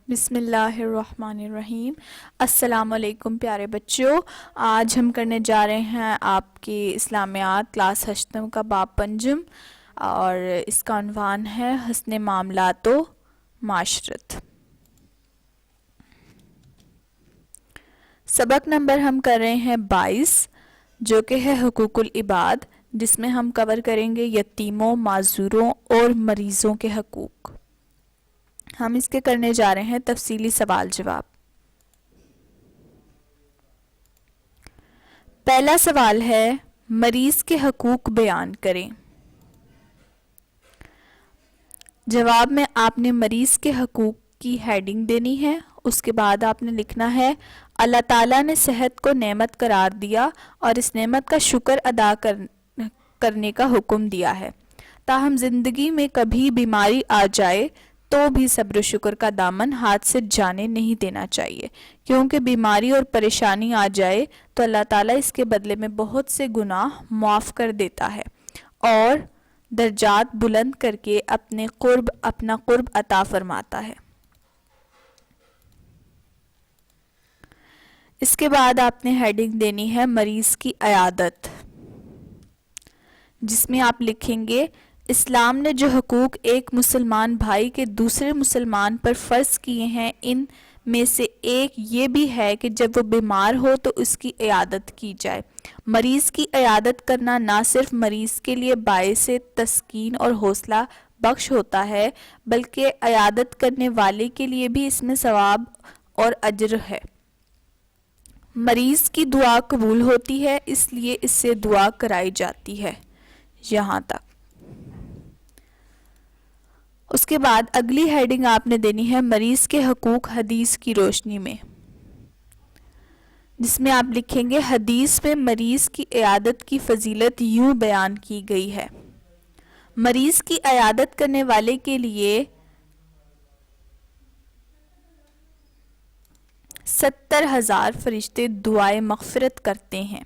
بسم اللہ الرحمن الرحیم۔ السلام علیکم پیارے بچوں، آج ہم کرنے جا رہے ہیں آپ کی اسلامیات کلاس ہشتم کا باب پنجم، اور اس کا عنوان ہے حسن معاملات و معاشرت۔ سبق نمبر ہم کر رہے ہیں 22، جو کہ ہے حقوق العباد، جس میں ہم کور کریں گے یتیموں، معذوروں اور مریضوں کے حقوق۔ ہم اس کے کرنے جا رہے ہیں تفصیلی سوال جواب۔ پہلا سوال ہے، مریض کے حقوق بیان کریں۔ جواب میں آپ نے مریض کے حقوق کی ہیڈنگ دینی ہے، اس کے بعد آپ نے لکھنا ہے اللہ تعالیٰ نے صحت کو نعمت قرار دیا اور اس نعمت کا شکر ادا کرنے کا حکم دیا ہے، تاہم زندگی میں کبھی بیماری آ جائے تو بھی صبر و شکر کا دامن ہاتھ سے جانے نہیں دینا چاہیے، کیونکہ بیماری اور پریشانی آ جائے تو اللہ تعالیٰ اس کے بدلے میں بہت سے گناہ معاف کر دیتا ہے اور درجات بلند کر کے اپنا قرب عطا فرماتا ہے۔ اس کے بعد آپ نے ہیڈنگ دینی ہے مریض کی عیادت، جس میں آپ لکھیں گے اسلام نے جو حقوق ایک مسلمان بھائی کے دوسرے مسلمان پر فرض کیے ہیں، ان میں سے ایک یہ بھی ہے کہ جب وہ بیمار ہو تو اس کی عیادت کی جائے۔ مریض کی عیادت کرنا نہ صرف مریض کے لیے باعث تسکین اور حوصلہ بخش ہوتا ہے، بلکہ عیادت کرنے والے کے لیے بھی اس میں ثواب اور اجر ہے۔ مریض کی دعا قبول ہوتی ہے، اس لیے اس سے دعا کرائی جاتی ہے۔ یہاں تک۔ اس کے بعد اگلی ہیڈنگ آپ نے دینی ہے مریض کے حقوق حدیث کی روشنی میں، جس میں آپ لکھیں گے حدیث میں مریض کی عیادت کی فضیلت یوں بیان کی گئی ہے، مریض کی عیادت کرنے والے کے لیے 70,000 فرشتے دعائے مغفرت کرتے ہیں۔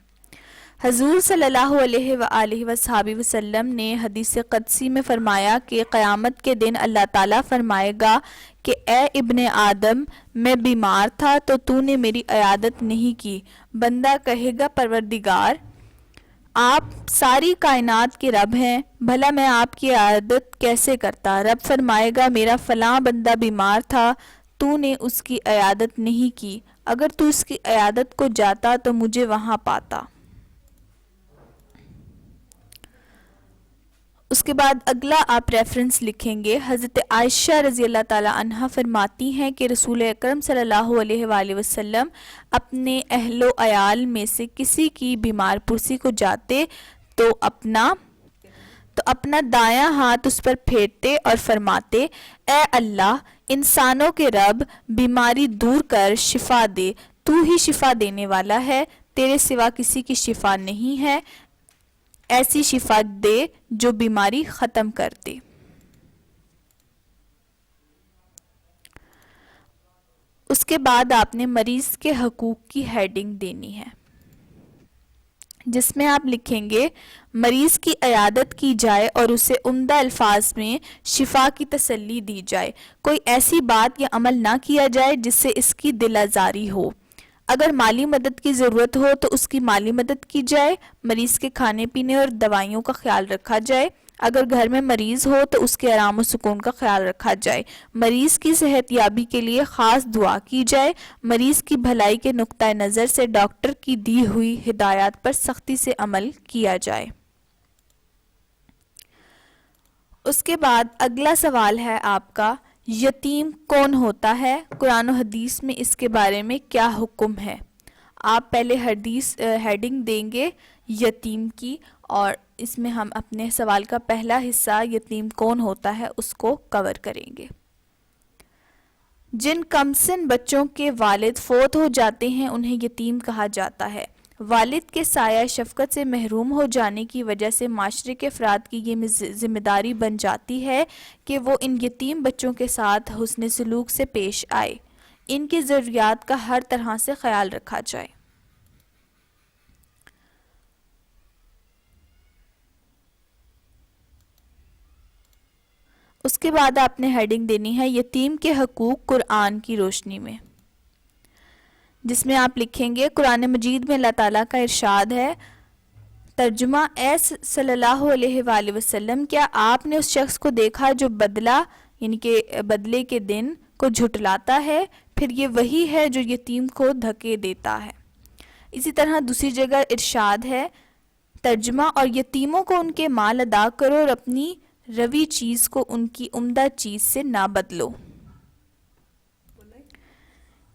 حضور صلی اللہ علیہ وآلہ وصحبہ وسلم نے حدیث قدسی میں فرمایا کہ قیامت کے دن اللہ تعالیٰ فرمائے گا کہ اے ابن آدم، میں بیمار تھا تو نے میری عیادت نہیں کی۔ بندہ کہے گا پروردگار، آپ ساری کائنات کے رب ہیں، بھلا میں آپ کی عیادت کیسے کرتا؟ رب فرمائے گا میرا فلاں بندہ بیمار تھا، تو نے اس کی عیادت نہیں کی، اگر تو اس کی عیادت کو جاتا تو مجھے وہاں پاتا۔ اس کے بعد اگلا آپ ریفرنس لکھیں گے، حضرت عائشہ رضی اللہ تعالی عنہا فرماتی ہیں کہ رسول اکرم صلی اللہ علیہ وآلہ وسلم اپنے اہل و عیال میں سے کسی کی بیمار پرسی کو جاتے تو اپنا دایاں ہاتھ اس پر پھیرتے اور فرماتے، اے اللہ، انسانوں کے رب، بیماری دور کر شفا دے، تو ہی شفا دینے والا ہے، تیرے سوا کسی کی شفا نہیں ہے، ایسی شفا دے جو بیماری ختم کر دے۔ اس کے بعد آپ نے مریض کے حقوق کی ہیڈنگ دینی ہے، جس میں آپ لکھیں گے مریض کی عیادت کی جائے اور اسے عمدہ الفاظ میں شفا کی تسلی دی جائے، کوئی ایسی بات یا عمل نہ کیا جائے جس سے اس کی دل آزاری ہو۔ اگر مالی مدد کی ضرورت ہو تو اس کی مالی مدد کی جائے، مریض کے کھانے پینے اور دوائیوں کا خیال رکھا جائے، اگر گھر میں مریض ہو تو اس کے آرام و سکون کا خیال رکھا جائے، مریض کی صحت یابی کے لیے خاص دعا کی جائے، مریض کی بھلائی کے نقطہ نظر سے ڈاکٹر کی دی ہوئی ہدایات پر سختی سے عمل کیا جائے۔ اس کے بعد اگلا سوال ہے آپ کا، یتیم کون ہوتا ہے؟ قرآن و حدیث میں اس کے بارے میں کیا حکم ہے؟ آپ پہلے ہیڈنگ دیں گے یتیم کی، اور اس میں ہم اپنے سوال کا پہلا حصہ یتیم کون ہوتا ہے اس کو کور کریں گے۔ جن کمسن بچوں کے والد فوت ہو جاتے ہیں انہیں یتیم کہا جاتا ہے۔ والد کے سایہ شفقت سے محروم ہو جانے کی وجہ سے معاشرے کے افراد کی یہ ذمہ داری بن جاتی ہے کہ وہ ان یتیم بچوں کے ساتھ حسن سلوک سے پیش آئے، ان کی ضروریات کا ہر طرح سے خیال رکھا جائے۔ اس کے بعد آپ نے ہیڈنگ دینی ہے یتیم کے حقوق قرآن کی روشنی میں، جس میں آپ لکھیں گے قرآن مجید میں اللہ تعالیٰ کا ارشاد ہے، ترجمہ اے صلی اللہ علیہ وآلہ وسلم، کیا آپ نے اس شخص کو دیکھا جو بدلہ یعنی کہ بدلے کے دن کو جھٹلاتا ہے، پھر یہ وہی ہے جو یتیم کو دھکے دیتا ہے۔ اسی طرح دوسری جگہ ارشاد ہے، ترجمہ اور یتیموں کو ان کے مال ادا کرو اور اپنی روی چیز کو ان کی عمدہ چیز سے نہ بدلو۔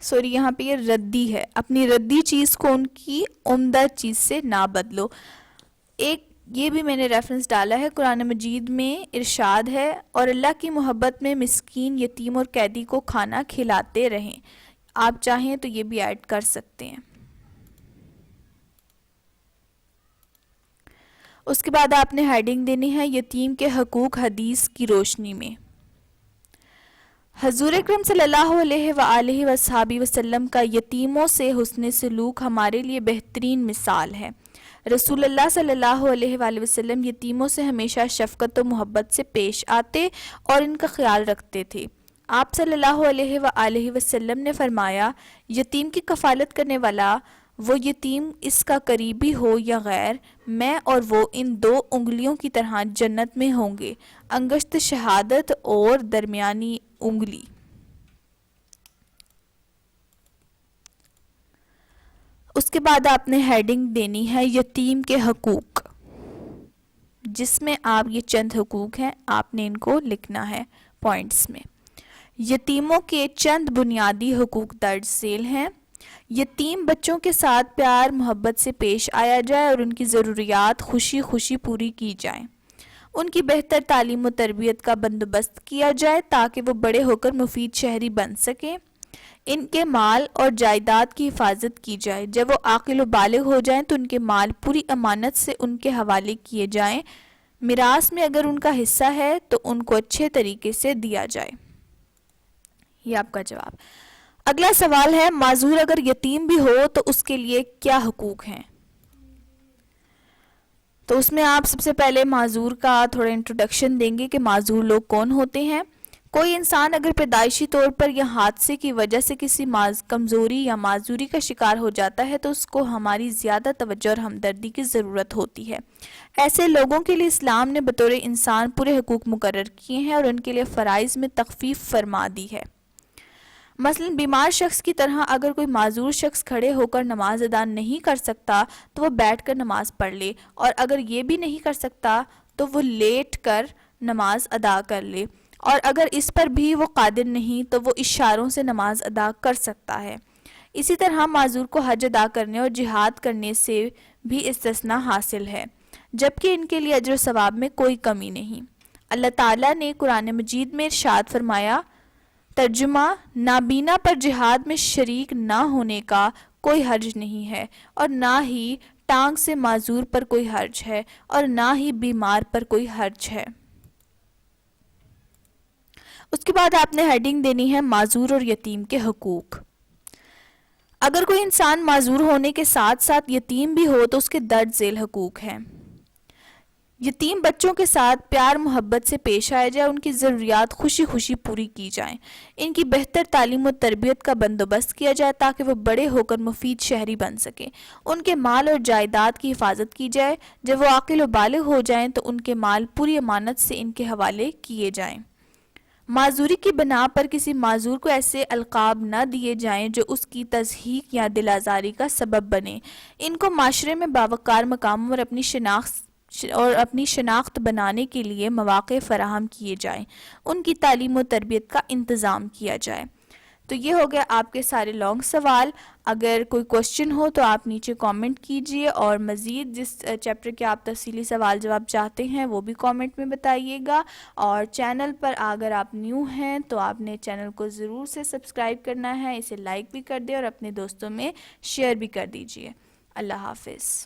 سوری، یہاں پہ یہ ردی ہے، اپنی ردی چیز کو ان کی عمدہ چیز سے نہ بدلو۔ ایک یہ بھی میں نے ریفرنس ڈالا ہے، قرآن مجید میں ارشاد ہے، اور اللہ کی محبت میں مسکین، یتیم اور قیدی کو کھانا کھلاتے رہیں۔ آپ چاہیں تو یہ بھی ایڈ کر سکتے ہیں۔ اس کے بعد آپ نے ہیڈنگ دینی ہے یتیم کے حقوق حدیث کی روشنی میں۔ حضور اکرم صلی اللہ علیہ وآلہ وصحبہ وسلم کا یتیموں سے حسن سلوک ہمارے لیے بہترین مثال ہے۔ رسول اللہ صلی اللہ علیہ وآلہ وسلم یتیموں سے ہمیشہ شفقت و محبت سے پیش آتے اور ان کا خیال رکھتے تھے۔ آپ صلی اللہ علیہ وآلہ وسلم نے فرمایا، یتیم کی کفالت کرنے والا، وہ یتیم اس کا قریبی ہو یا غیر، میں اور وہ ان 2 انگلیوں کی طرح جنت میں ہوں گے، انگشت شہادت اور درمیانی انگلی۔ اس کے بعد آپ نے ہیڈنگ دینی ہے یتیم کے حقوق، جس میں آپ یہ چند حقوق ہیں، آپ نے ان کو لکھنا ہے پوائنٹس میں۔ یتیموں کے چند بنیادی حقوق درج ذیل ہیں۔ یتیم بچوں کے ساتھ پیار محبت سے پیش آیا جائے اور ان کی ضروریات خوشی خوشی پوری کی جائیں۔ ان کی بہتر تعلیم و تربیت کا بندوبست کیا جائے تاکہ وہ بڑے ہو کر مفید شہری بن سکیں۔ ان کے مال اور جائیداد کی حفاظت کی جائے۔ جب وہ عاقل و بالغ ہو جائیں تو ان کے مال پوری امانت سے ان کے حوالے کیے جائیں۔ میراث میں اگر ان کا حصہ ہے تو ان کو اچھے طریقے سے دیا جائے۔ یہ آپ کا جواب۔ اگلا سوال ہے، معذور اگر یتیم بھی ہو تو اس کے لیے کیا حقوق ہیں؟ تو اس میں آپ سب سے پہلے معذور کا تھوڑا انٹروڈکشن دیں گے کہ معذور لوگ کون ہوتے ہیں۔ کوئی انسان اگر پیدائشی طور پر یا حادثے کی وجہ سے کسی کمزوری یا معذوری کا شکار ہو جاتا ہے تو اس کو ہماری زیادہ توجہ اور ہمدردی کی ضرورت ہوتی ہے۔ ایسے لوگوں کے لیے اسلام نے بطور انسان پورے حقوق مقرر کیے ہیں اور ان کے لیے فرائض میں تخفیف فرما دی ہے۔ مثلا بیمار شخص کی طرح اگر کوئی معذور شخص کھڑے ہو کر نماز ادا نہیں کر سکتا تو وہ بیٹھ کر نماز پڑھ لے، اور اگر یہ بھی نہیں کر سکتا تو وہ لیٹ کر نماز ادا کر لے، اور اگر اس پر بھی وہ قادر نہیں تو وہ اشاروں سے نماز ادا کر سکتا ہے۔ اسی طرح معذور کو حج ادا کرنے اور جہاد کرنے سے بھی استثناء حاصل ہے، جبکہ ان کے لیے اجر و ثواب میں کوئی کمی نہیں۔ اللہ تعالیٰ نے قرآن مجید میں ارشاد فرمایا، ترجمہ نابینا پر جہاد میں شریک نہ ہونے کا کوئی حرج نہیں ہے، اور نہ ہی ٹانگ سے معذور پر کوئی حرج ہے، اور نہ ہی بیمار پر کوئی حرج ہے۔ اس کے بعد آپ نے ہیڈنگ دینی ہے معذور اور یتیم کے حقوق۔ اگر کوئی انسان معذور ہونے کے ساتھ ساتھ یتیم بھی ہو تو اس کے درج ذیل حقوق ہیں۔ یتیم بچوں کے ساتھ پیار محبت سے پیش آیا جائے، ان کی ضروریات خوشی خوشی پوری کی جائیں، ان کی بہتر تعلیم و تربیت کا بندوبست کیا جائے تاکہ وہ بڑے ہو کر مفید شہری بن سکیں، ان کے مال اور جائیداد کی حفاظت کی جائے، جب وہ عاقل و بالغ ہو جائیں تو ان کے مال پوری امانت سے ان کے حوالے کیے جائیں۔ معذوری کی بنا پر کسی معذور کو ایسے القاب نہ دیے جائیں جو اس کی تضحیک یا دل آزاری کا سبب بنے، ان کو معاشرے میں باوقار مقام اور اپنی شناخت بنانے کے لیے مواقع فراہم کیے جائیں، ان کی تعلیم و تربیت کا انتظام کیا جائے۔ تو یہ ہو گیا آپ کے سارے لانگ سوال۔ اگر کوئی کوشچن ہو تو آپ نیچے کامنٹ کیجئے، اور مزید جس چیپٹر کے آپ تفصیلی سوال جواب چاہتے ہیں وہ بھی کامنٹ میں بتائیے گا، اور چینل پر اگر آپ نیو ہیں تو آپ نے چینل کو ضرور سے سبسکرائب کرنا ہے، اسے لائک بھی کر دیں اور اپنے دوستوں میں شیئر بھی کر دیجئے۔ اللہ حافظ۔